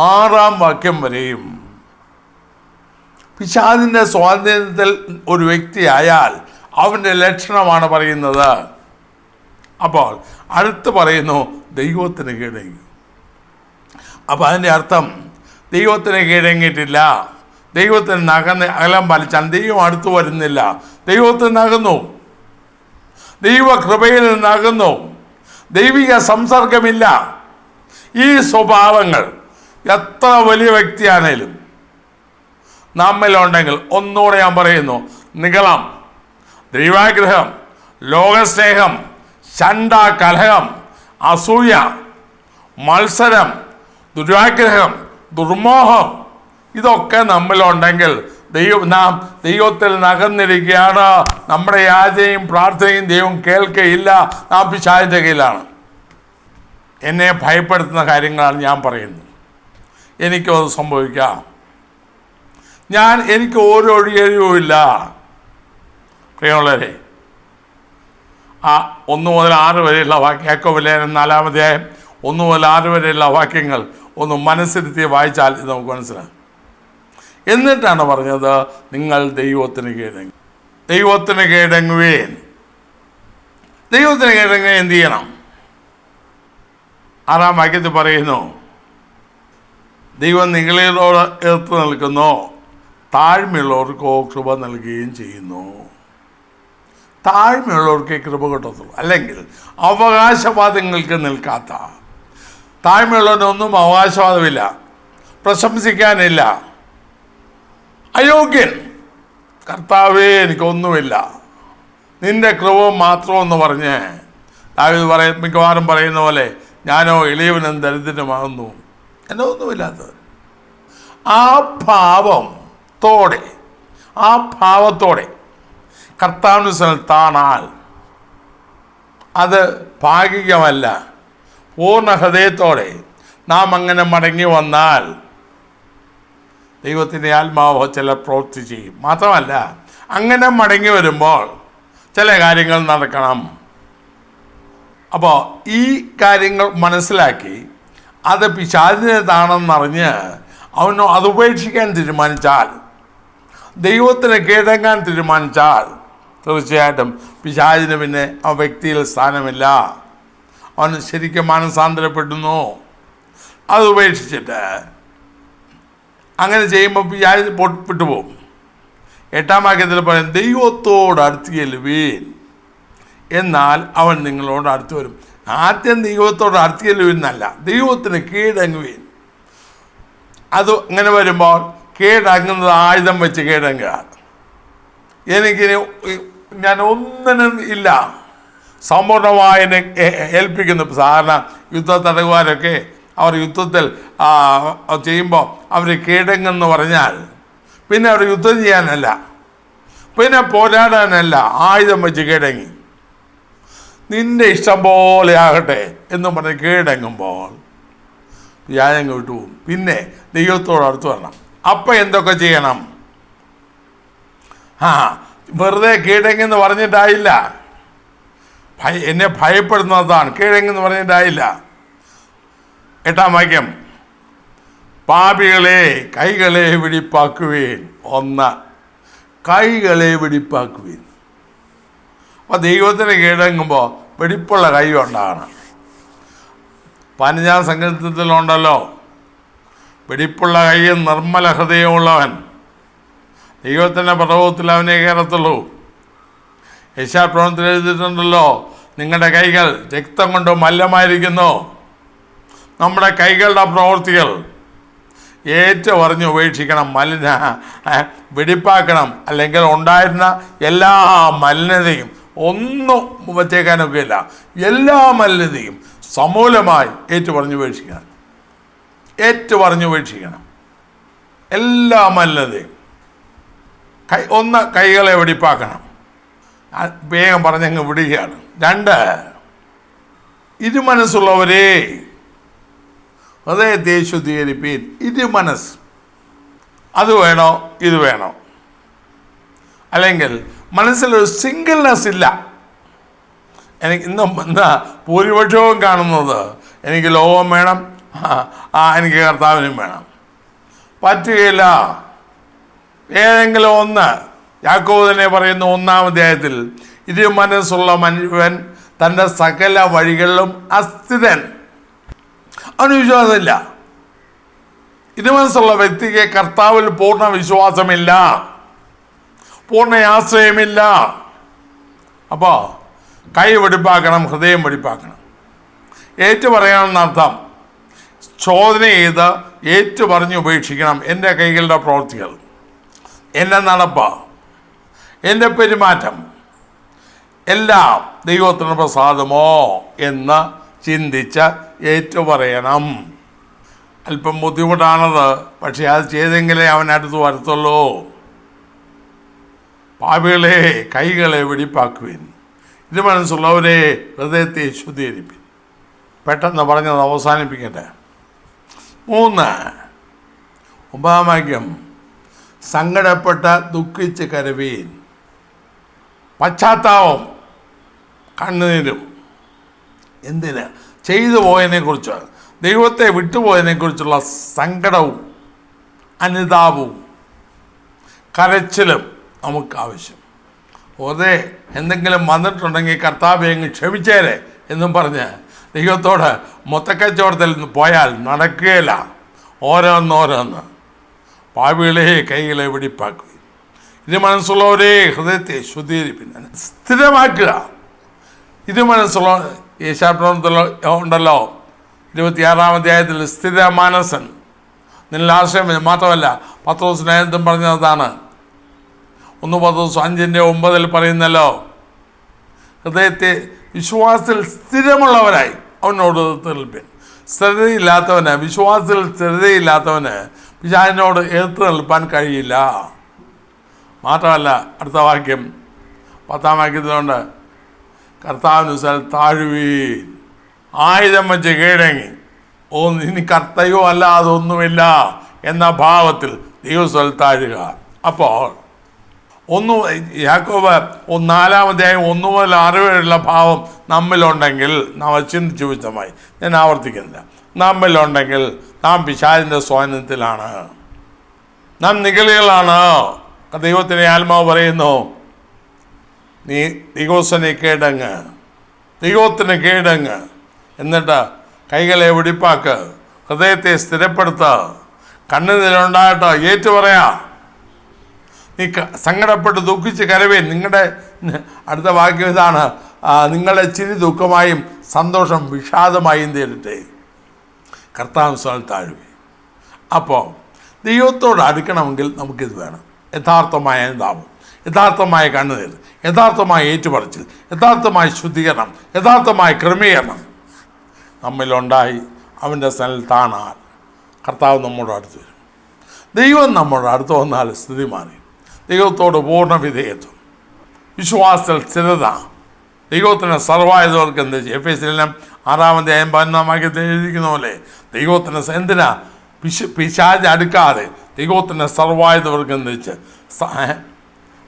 6-ാം വാക്യം വരെയും പിശാചിൻ്റെ സ്വാധീനത്തിൽ ഒരു വ്യക്തിയായാൽ അവൻ്റെ ലക്ഷണമാണ് പറയുന്നത്. അപ്പോൾ അടുത്ത് പറയുന്നു ദൈവത്തിന് കീഴടങ്ങി. അപ്പോൾ അതിൻ്റെ അർത്ഥം ദൈവത്തിന് കീഴടങ്ങിയിട്ടില്ല, ദൈവത്തിന് അകലം പാലിച്ചാൽ ദൈവം അടുത്ത് വരുന്നില്ല, ദൈവത്തിൽ നിന്നകുന്നു, ദൈവകൃപയിൽ നിന്നകുന്നു, ദൈവിക സംസർഗമില്ല. ഈ സ്വഭാവങ്ങൾ എത്ര വലിയ വ്യക്തിയാണേലും നമ്മിലുണ്ടെങ്കിൽ, ഒന്നുകൂടെ ഞാൻ പറയുന്നു, നിഗളം, ദൈവാഗ്രഹം, ലോകസ്നേഹം, ശണ്ട, കലഹം, അസൂയ, മത്സരം, ദുരാഗ്രഹം, ദുർമോഹം, ഇതൊക്കെ നമ്മിലുണ്ടെങ്കിൽ നാം ദൈവത്തിൽ നകന്നിരിക്കുകയാണ്. നമ്മുടെ യാചനയും പ്രാർത്ഥനയും ദൈവം കേൾക്കുകയില്ല. നാം പിശാചിൻ്റെ കയ്യിലാണ്. എന്നെ ഭയപ്പെടുത്തുന്ന കാര്യങ്ങളാണ് ഞാൻ പറയുന്നത്. എനിക്കത് സംഭവിക്കാം. എനിക്ക് ഒരു ഒഴിയഴിവുമില്ല. പ്രിയമുള്ളവരെ, ആ 1 മുതൽ 6 വരെയുള്ള യാക്കോബ് ലേഖനം 4-ാം അധ്യായം 1 മുതൽ 6 വരെയുള്ള വാക്യങ്ങൾ ഒന്ന് മനസ്സിരുത്തി വായിച്ചാൽ ഇത് നമുക്ക് മനസ്സിലാകും. എന്നിട്ടാണ് പറഞ്ഞത്, നിങ്ങൾ ദൈവത്തിന് കീഴടങ്ങി. ദൈവത്തിന് കീഴടങ്ങുവേൻ. ദൈവത്തിന് കീഴടങ്ങുക എന്ത് ചെയ്യണം? 6-ാം വാക്യത്തിൽ പറയുന്നു, ദൈവം നിങ്ങളോട് എതിർത്ത് നിൽക്കുന്നു, താഴ്മയുള്ളവർക്കോ കൃപ നൽകുകയും ചെയ്യുന്നു. താഴ്മയുള്ളവർക്കേ കൃപ കിട്ടത്തുള്ളൂ. അല്ലെങ്കിൽ അവകാശവാദങ്ങൾക്ക് നിൽക്കാത്ത, താഴ്മയുള്ളവനൊന്നും അവകാശവാദമില്ല, പ്രശംസിക്കാനില്ല, അയോഗ്യൻ, കർത്താവേ എനിക്കൊന്നുമില്ല, നിന്റെ കൃപ മാത്രമെന്ന് പറഞ്ഞ് ദാവീദ് മിക്കവാറും പറയുന്ന പോലെ, ഞാനോ എളിയവനും ദരിദ്രനുമാകുന്നു, എന്നെ ഒന്നുമില്ലാത്തത്. ആ ഭാവത്തോടെ കർത്താവിന് താണാൽ അത് ഭാഗികമല്ല. പൂർണ്ണ ഹൃദയത്തോടെ നാം അങ്ങനെ മടങ്ങി വന്നാൽ ദൈവത്തിൻ്റെ ആത്മാവ് ചില പ്രവൃത്തി ചെയ്യും. മാത്രമല്ല, അങ്ങനെ മടങ്ങി വരുമ്പോൾ ചില കാര്യങ്ങൾ നടക്കണം. അപ്പോൾ ഈ കാര്യങ്ങൾ മനസ്സിലാക്കി അത് പിശാചിൻ്റെതാണെന്നറിഞ്ഞ് അവനോ അത് ഉപേക്ഷിക്കാൻ തീരുമാനിച്ചാൽ, ദൈവത്തിന് കീഴടങ്ങാൻ തീരുമാനിച്ചാൽ, തീർച്ചയായിട്ടും പിശാചിന് പിന്നെ ആ വ്യക്തിയിൽ സ്ഥാനമില്ല. അവൻ ശരിക്കും മാനസാന്തരപ്പെടുന്നു. അത് ഉപേക്ഷിച്ചിട്ട് അങ്ങനെ ചെയ്യുമ്പോൾ പിശാചിന് വിട്ടുപോകും. 8-ാം വാക്യത്തിൽ പറയും, ദൈവത്തോട് അടുത്ത് ചെല്ലുവീൻ, എന്നാൽ അവൻ നിങ്ങളോട് അടുത്ത് വരും. ആദ്യം ദൈവത്തോട് അടുത്ത് ചെല്ലുവെന്നല്ല, ദൈവത്തിന് കീഴടങ്ങുവീൻ. അത് ഇങ്ങനെ വരുമ്പോൾ കീഴടങ്ങുന്നത് ആയുധം വെച്ച് കീഴടങ്ങുക. ഞാൻ ഒന്നിനും ഇല്ല, സമ്പൂർണ്ണമായി എന്നെ ഏൽപ്പിക്കുന്നു. സാധാരണ യുദ്ധ തടവുകാരൊക്കെ അവർ യുദ്ധത്തിൽ ചെയ്യുമ്പോൾ അവർ കീഴടങ്ങെന്ന് പറഞ്ഞാൽ പിന്നെ അവർ യുദ്ധം ചെയ്യാനല്ല, പിന്നെ പോരാടാനല്ല, ആയുധം വെച്ച് കീഴടങ്ങി. നിന്റെ ഇഷ്ടം പോലെ ആകട്ടെ എന്നും പറഞ്ഞ് കീഴടങ്ങുമ്പോൾ വ്യാഴം വിട്ടുപോകും. പിന്നെ ദൈവത്തോട് അടുത്ത് വരണം. അപ്പം എന്തൊക്കെ ചെയ്യണം? വെറുതെ കീഴടങ്ങെന്ന് പറഞ്ഞിട്ടായില്ല. എന്നെ ഭയപ്പെടുന്നതാണ്, കീഴടങ്ങെന്ന് പറഞ്ഞിട്ടായില്ല. 8-ാം വാക്യം, പാപികളെ കൈകളെ വെടിപ്പാക്കുവേൻ. 1, കൈകളെ വെടിപ്പാക്കുവേൻ. അപ്പോൾ ദൈവത്തിന് കീഴടങ്ങുമ്പോൾ വെടിപ്പുള്ള കൈ ഉണ്ടാകണം. 15-ാം സങ്കീർത്തനത്തിലുണ്ടല്ലോ, വെടിപ്പുള്ള കൈയും നിർമ്മല ഹൃദയമുള്ളവൻ ദൈവത്തിൻ്റെ പർവ്വതത്തിൽ അവനെ കയറത്തുള്ളൂ. യെശയ്യാപ്രവചനത്തിൽ എഴുതിയിട്ടുണ്ടല്ലോ, നിങ്ങളുടെ കൈകൾ രക്തം കൊണ്ട് മല്ലമായിരിക്കുന്നു, നമ്മുടെ കൈകളുടെ പ്രവൃത്തികൾ ഏറ്റുപറഞ്ഞ് ഉപേക്ഷിക്കണം. വെടിപ്പാക്കണം. അല്ലെങ്കിൽ ഉണ്ടായിരുന്ന എല്ലാ മലിനതയും ഒന്നും വച്ചേക്കാനൊക്കെ ഇല്ല. എല്ലാ മലിനതയും സമൂലമായി ഏറ്റുപറഞ്ഞ് ഉപേക്ഷിക്കണം. എല്ലാ മലിനതയും. കൈകളെ വെടിപ്പാക്കണം. വേഗം പറഞ്ഞങ്ങ് വിടുകയാണ്. 2, ഇരുമനസ്സുള്ളവരെ ഹൃദയത്തെ ശുദ്ധീകരിപ്പീൻ. ഇരുമനസ്. അത് വേണോ ഇത് വേണോ, അല്ലെങ്കിൽ മനസ്സിലൊരു സിംഗിൾനെസ് ഇല്ല. ഇന്ന് ഭൂരിപക്ഷവും കാണുന്നത് എനിക്ക് ലോകം വേണം, എനിക്ക് കർത്താവിനും വേണം. പറ്റുകയില്ല. ഏതെങ്കിലും ഒന്ന്. യാക്കോബ് തന്നെ പറയുന്ന 1-ാം അധ്യായത്തിൽ, ഇരുമനസ്സുള്ള മനുഷ്യൻ തൻ്റെ സകല വഴികളിലും അസ്ഥിരൻ. അവന് വിശ്വാസമില്ല. ഇരുമനസ്സുള്ള വ്യക്തിക്ക് കർത്താവിൽ പൂർണ്ണ വിശ്വാസമില്ല, പൂർണ്ണ ആശ്രയമില്ല. അപ്പോൾ കൈ വെടിപ്പാക്കണം, ഹൃദയം വെടിപ്പാക്കണം. ഏറ്റുപറയണമെന്നർത്ഥം ചോദന ചെയ്ത് ഏറ്റുപറഞ്ഞ് ഉപേക്ഷിക്കണം. എൻ്റെ കൈകളുടെ പ്രവൃത്തികൾ, എൻ്റെ നടപ്പ്, എൻ്റെ പെരുമാറ്റം എല്ലാം ദൈവത്തിന് പ്രസാദമോ എന്ന് ചിന്തിച്ച് ഏറ്റുപറയണം. അല്പം ബുദ്ധിമുട്ടാണത്, പക്ഷേ അത് ചെയ്തെങ്കിലേ അവൻ അടുത്ത് വരത്തുള്ളൂ. പാപികളെ കൈകളെ വെടിപ്പാക്കുവിൻ, ഇരുമനസ്സുള്ളവരെ ഹൃദയത്തെ ശുദ്ധീകരിപ്പിൻ. പെട്ടെന്ന് പറഞ്ഞത് അവസാനിപ്പിക്കട്ടെ. 3, 9-ാം വാക്യം, സങ്കടപ്പെട്ട് ദുഃഖിച്ച് കരവീൻ. പശ്ചാത്താപം, കണ്ണുനീരും. എന്തിന്? ചെയ്തു പോയതിനെക്കുറിച്ച്, ദൈവത്തെ വിട്ടുപോയതിനെക്കുറിച്ചുള്ള സങ്കടവും അനുതാപവും കരച്ചിലും നമുക്ക് ആവശ്യം. വെറുതെ എന്തെങ്കിലും വന്നിട്ടുണ്ടെങ്കിൽ കർത്താവേ അങ്ങ് ക്ഷമിച്ചേരെ എന്നും പറഞ്ഞ് ദൈവത്തോട് മൊത്തക്കച്ചവടത്തിൽ പോയാൽ നടക്കുകയില്ല. ഓരോന്നോരോന്ന്. പാപികളെ കൈകളെ വെടിപ്പാക്കുക, ഇരുമനസ്സുള്ളവരെ ഹൃദയത്തെ ശുദ്ധീകരിപ്പിൻ, സ്ഥിരമാക്കുക. ഇരുമനസ്സുള്ള യേശാപ്രവൃത്തിയിൽ ഉണ്ടല്ലോ, 26-ാം അധ്യായത്തിൽ, സ്ഥിരമാനസൻ നിന്നിൽ ആശ്രയം. മാത്രമല്ല പത്രോസ് സ്നേഹത്തും പറഞ്ഞതാണ്. 1 പത്രോസ് 5:9 പറയുന്നല്ലോ, ഹൃദയത്തെ വിശ്വാസത്തിൽ സ്ഥിരമുള്ളവരായി അവനോട് തീർപ്പിൻ. സ്ഥിരതയില്ലാത്തവന്, വിശ്വാസത്തിൽ സ്ഥിരതയില്ലാത്തവന് പിശാചിനോട് എതിർത്ത് നിൽപ്പാൻ കഴിയില്ല. മാത്രമല്ല അടുത്ത വാക്യം, 10-ാം വാക്യത്തിലുണ്ട്, കർത്താവിനുസൽ താഴുവീൻ, ആയുധം വെച്ച് കീഴടങ്ങി. ഇനി കർത്തയോ അല്ല അതൊന്നുമില്ല എന്ന ഭാവത്തിൽ ദൈവസ്ഥൽ താഴുക. അപ്പോൾ യാക്കോബ് 4-ാം അധ്യായം 1 മുതൽ 6 വരെയുള്ള ഭാവം നമ്മിലുണ്ടെങ്കിൽ, നാം ചിന്തിച്ചു വിശദമായി, ഞാൻ ആവർത്തിക്കുന്നില്ല, നമ്മിലുണ്ടെങ്കിൽ നാം പിശാചിൻ്റെ സ്വാധീനത്തിലാണ്, നാം നിഗളികളാണ്. ദൈവത്തിൻ്റെ ആത്മാവ് പറയുന്നു, നീ ദൈവത്തിന് കീഴടങ്ങ്, എന്നിട്ട് കൈകളെ വെടിപ്പാക്ക്, ഹൃദയത്തെ സ്ഥിരപ്പെടുത്ത്, കണ്ണുനീരുണ്ടാകട്ടെ, ഏറ്റുപറയാ. നീ സങ്കടപ്പെട്ട് ദുഃഖിച്ച് കരവേൻ. നിങ്ങളുടെ അടുത്ത വാക്യം ഇതാണ്, നിങ്ങളുടെ ചിരി ദുഃഖമായും സന്തോഷം വിഷാദമായും തീരട്ടെ. കർത്താവ് താഴുവേ. അപ്പോൾ ദൈവത്തോട് അടുക്കണമെങ്കിൽ നമുക്കിത് വേണം. യഥാർത്ഥമായ അനുതാപം, യഥാർത്ഥമായ കണ്ണുനീർ, യഥാർത്ഥമായ ഏറ്റുപറച്ചിൽ, യഥാർത്ഥമായ ശുദ്ധീകരണം, യഥാർത്ഥമായ ക്രമീകരണം നമ്മിലുണ്ടായി അവൻ്റെ സ്ഥലം താണാൽ കർത്താവ് നമ്മോട് അടുത്ത് വരും. ദൈവം നമ്മോട് അടുത്ത് വന്നാൽ സ്ഥിതി മാറി. ദൈവത്തോട് പൂർണ്ണ വിധേയത്വം, വിശ്വാസത്തിൽ സ്ഥിരത, ദൈവത്തിന് സർവായുധവർക്ക് എന്ത് ചെയ്യും? എഫേസ്യരിലും 6-ാം അധ്യായം 11-ാം വാക്യത്തിൽ എഴുതിയിരിക്കുന്ന പോലെ ദൈവത്തിന് എന്തിനാ പിശാച് അടുക്കാതെ ദൈവത്തിന് സർവായുധവർക്ക് എന്ത് വെച്ച്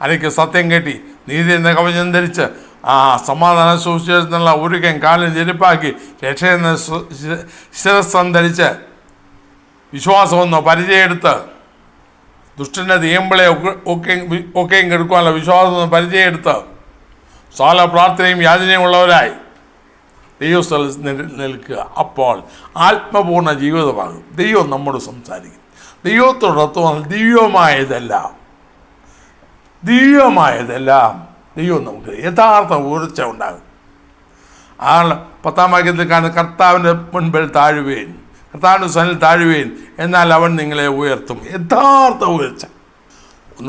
അരയ്ക്ക് സത്യം കെട്ടി നീതി എന്ന കവചം ധരിച്ച് സമാധാന സുവിശേഷത്തിനുള്ള ഒരുക്കൻ കാലിന് ചെരുപ്പാക്കി രക്ഷയെന്ന ശിരസ്സം ധരിച്ച് വിശ്വാസമെന്നോ പരിചയമെടുത്ത് ദുഷ്ടൻ്റെ തീയമ്പളെ ഒക്കെയും കെടുക്കുവാനുള്ള വിശ്വാസം പരിചയമെടുത്ത് സകല പ്രാർത്ഥനയും യാചനയും ഉള്ളവരായി ദൈവസ്ഥലത്ത് നിൽക്കുക. അപ്പോൾ ആത്മപൂർണ്ണ ജീവിതമാകും. ദൈവം നമ്മോട് സംസാരിക്കും. ദൈവത്തോടൊത്ത് വന്നാൽ ദിവ്യമായതെല്ലാം ദൈവം നമുക്ക് യഥാർത്ഥ ഊർജ്ജ ഉണ്ടാകും. 10-ാം വാക്യത്തിൽ കാണുന്ന കർത്താവിൻ്റെ മുൻപിൽ താഴുവേൻ, കർത്താവിൻ്റെ സന്നിൽ താഴുവേൻ, എന്നാൽ അവൻ നിങ്ങളെ ഉയർത്തും. യഥാർത്ഥ ഉയർച്ച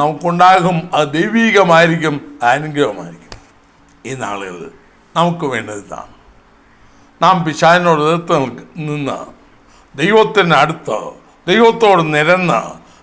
നമുക്കുണ്ടാകും. അത് ദൈവീകമായിരിക്കും, അനുഗ്രഹമായിരിക്കും. ഈ നാളുകളിൽ നമുക്ക് വേണ്ടത് ഇതാണ്. നാം പിശാചിനോട് എതിർത്ത് നിന്ന് ദൈവത്തിന് അടുത്ത്, ദൈവത്തോട് നിരന്ന്,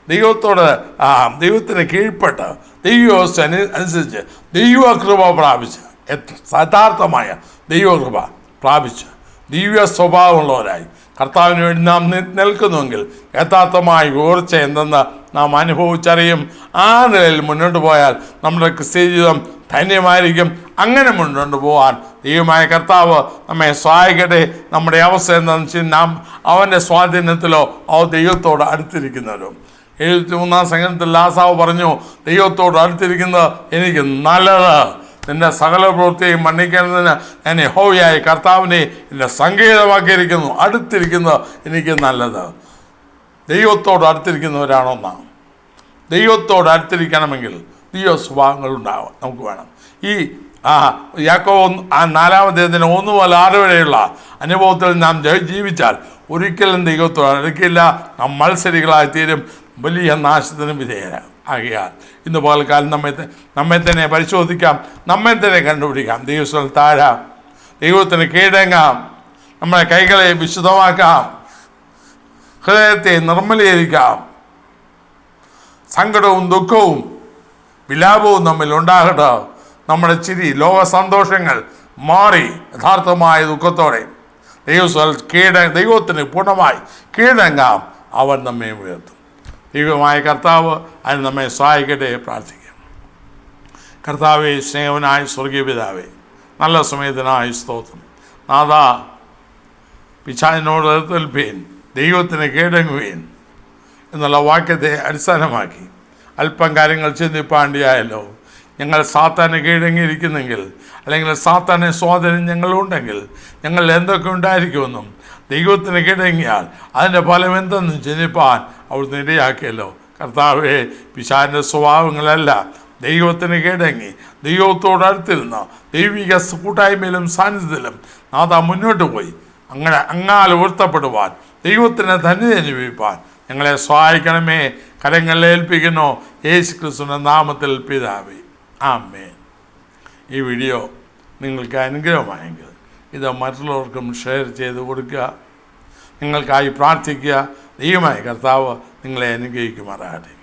ദൈവത്തിന് കീഴ്പ്പെട്ട്, ദൈവവ്യവസ്ഥ അനുസരിച്ച് ദൈവകൃപ പ്രാപിച്ച്, യഥാർത്ഥമായ ദൈവകൃപ പ്രാപിച്ച് ദിവ്യ സ്വഭാവമുള്ളവരായി കർത്താവിന് വേണ്ടി നാം നിൽക്കുന്നുവെങ്കിൽ യഥാർത്ഥമായ ഉയർച്ച എന്തെന്ന് നാം അനുഭവിച്ചറിയും. ആ നിലയിൽ മുന്നോട്ട് പോയാൽ നമ്മുടെ ക്രിസ്തീയ ജീവിതം ധന്യമായിരിക്കും. അങ്ങനെ മുന്നോട്ട് പോകാൻ ദൈവമായ കർത്താവ് നമ്മെ സഹായിക്കട്ടെ. നമ്മുടെ അവസ്ഥ എന്താണെന്ന് വെച്ചാൽ നാം അവൻ്റെ സ്വാധീനത്തിലോ ദൈവത്തോട് അടുത്തിരിക്കുന്നവരോ. 73-ാം സങ്കീർത്തനത്തിൽ ലാസാവ് പറഞ്ഞു, ദൈവത്തോട് അടുത്തിരിക്കുന്നത് എനിക്ക് നല്ലത്, നിന്റെ സകല പ്രവൃത്തിയും മன்னிക്കുന്നതിന് ഞാൻ യഹോവയായ കർത്താവിനെ എൻ്റെ സങ്കേതമാക്കിയിരിക്കുന്നു. അടുത്തിരിക്കുന്നത് എനിക്ക് നല്ലത്. ദൈവത്തോട് അടുത്തിരിക്കുന്നവരാണോ നാം? ദൈവത്തോട് അടുത്തിരിക്കണമെങ്കിൽ ദൈവ സ്വഭാവങ്ങൾ ഉണ്ടാവും നമുക്ക് വേണം. ഈ യാക്കോബ് 4-ാം അധ്യായത്തിന് 1 മുതൽ 6 വരെയുള്ള അനുഭവത്തിൽ നാം ജീവിച്ചാൽ ഒരിക്കലും ദൈവത്തോട് അടുക്കില്ല. നാം മത്സരികളായി തീരും, വലിയ നാശത്തിനും വിധേയരാകും. ആകയാൽ ഇന്ന് പകൽക്കാലം നമ്മെ തന്നെ പരിശോധിക്കാം, നമ്മെ തന്നെ കണ്ടുപിടിക്കാം, ദൈവത്തിൽ താഴാം, ദൈവത്തിന് കീഴടങ്ങാം, നമ്മുടെ കൈകളെ വിശുദ്ധമാക്കാം, ഹൃദയത്തെ നിർമ്മലീകരിക്കാം. സങ്കടവും ദുഃഖവും വിലാപവും നമ്മിൽ ഉണ്ടാകട്ടെ. നമ്മുടെ ചിരി, ലോക സന്തോഷങ്ങൾ മാറി യഥാർത്ഥമായ ദുഃഖത്തോടെ ദൈവത്തിന് പൂർണ്ണമായി കീഴടങ്ങാം. അവൻ നമ്മെ ഉയർത്തും. ദൈവമായ കർത്താവ് അതിന് നമ്മെ സഹായിക്കട്ടെ. പ്രാർത്ഥിക്കാം. കർത്താവേ, സ്നേഹവനായ സ്വർഗീയ പിതാവേ, നല്ല സമയത്തിനായി സ്തോത്രം. നാഥാ, പിശാചിനോട് എതിർത്തേൽപ്പീൻ, ദൈവത്തിന് കീഴടങ്ങുകയും എന്നുള്ള വാക്യത്തെ അടിസ്ഥാനമാക്കി അല്പം കാര്യങ്ങൾ ചിന്തിപ്പാണ്ടിയായല്ലോ. ഞങ്ങൾ സാത്താന് കീഴടങ്ങിയിരിക്കുന്നെങ്കിൽ, അല്ലെങ്കിൽ സാത്താനെ സ്വാധീനം ഞങ്ങളുണ്ടെങ്കിൽ ഞങ്ങൾ എന്തൊക്കെ ഉണ്ടായിരിക്കുമെന്നും ദൈവത്തിന് കീഴടങ്ങിയാൽ അതിൻ്റെ ഫലം എന്തെന്നും ചിന്തിപ്പാൻ അവിടുന്ന് ഇടയാക്കിയല്ലോ. കർത്താവേ, പിശാചിൻ്റെ സ്വഭാവങ്ങളല്ല, ദൈവത്തിന് കീഴടങ്ങി ദൈവത്തോട് അടുത്തിരുന്ന ദൈവിക കൂട്ടായ്മയിലും സാന്നിധ്യത്തിലും നാഥാ മുന്നോട്ട് പോയി അങ്ങാൽ ഉയർത്തപ്പെടുവാൻ, ദൈവത്തിന് ധന്യത അനുഭവിപ്പാൻ ഞങ്ങളെ സഹായിക്കണമേ. കരങ്ങളിൽ ഏൽപ്പിക്കുന്നു യേശു ക്രിസ്തുവിന്റെ നാമത്തിൽ പിതാവേ, ആമേൻ. ഈ വീഡിയോ നിങ്ങൾക്ക് അനുഗ്രഹമായെങ്കിൽ ഇത് മറ്റുള്ളവർക്കും ഷെയർ ചെയ്ത് കൊടുക്കുക. നിങ്ങൾക്കായി പ്രാർത്ഥിക്കുക. ദൈവമായ കർത്താവ് നിങ്ങളെ അനുഗ്രഹിക്കുമാറാകട്ടെ.